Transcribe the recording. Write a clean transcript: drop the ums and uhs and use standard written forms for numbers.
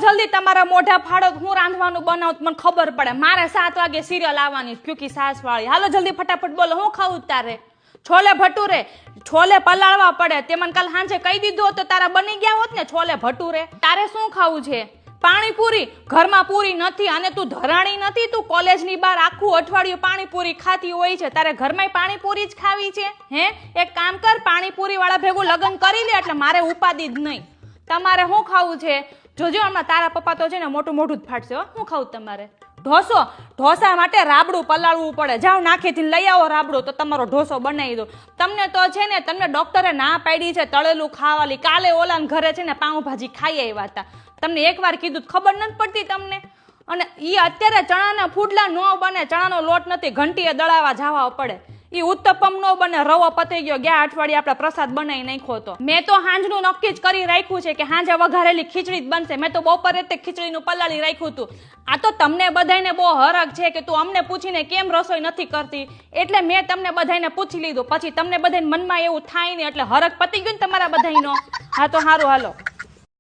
જલ્દી તમારા મોઢા ફાડો, હું રાંધવાનું બનાવું મને ખબર પડે. મારે 7 વાગે સિરિયલ આવવાની ક્યુકી સાસ વાળી. હાલો જલ્દી ફટાફટ બોલો, હું ખાવું તારે? છોલે ભટુરે. છોલે પલાળવા પડે. તે મને કાલ સાંજે કહી દીધું હોત તો તારા બની ગયા હોત ને છોલે ભટુરે. તારે શું ખાવું છે? પાણીપુરી. ઘરમાં પૂરી નથી અને તું ધરાણી નથી. તું કોલેજની બહાર આખું અઠવાડિયું પાણીપુરી ખાતી હોય છે. તારે ઘરમાં પાણીપુરી જ ખાવી છે હે? એક કામ કર, પાણીપુરી વાળા ભેગું લગ્ન કરી લે એટલે મારે ઉપાધિ જ નહીં. તમારે શું ખાવું છે? જોજો હમણાં તારા પપ્પા તો છે ને મોટું મોઢું જ ફાટશે. શું ખાવું તમારે? ઢોસો. ઢોસા માટે રાબડું પલાળવું પડે. જાઓ નાખેથી લઈ આવો રાબડું તો તમારો ઢોસો બનાવી દો. તમને તો છે ને, તમને ડોક્ટરે ના પાડી છે તળેલું ખાવાની. કાલે ઓલાન ઘરે છે ને પાઉંભાજી ખાઈ આવ્યા હતા. તમને એકવાર કીધું ખબર નથી પડતી તમને? અને ઈ અત્યારે ચણાના ફૂડલા ન બને. ચણાનો લોટ નથી, ઘંટીએ દળાવા જવા પડે. ઈ ઉત્તપમ નો બને. રવો પતી ગયો. ગયા અઠવાડિયે આપણે પ્રસાદ બનાવી નાખ્યો હતો. મેં તો હાંજનું નક્કી જ કરી રાખ્યું છે કે હાંજે વઘારેલી ખીચડી જ બનશે. મેં તો બપોરે તે ખીચડીનું પલાળી રાખ્યું હતું. આ તો તમને બધાને બહુ હરખ છે કે તું અમને પૂછીને કેમ રસોઈ નથી કરતી, એટલે મેં તમને બધાને પૂછી લીધું. પછી તમને બધાને મનમાં એવું થાય ને એટલે હરખ પતી ગયું ને તમારા બધાનો. હા તો સારું, હાલો.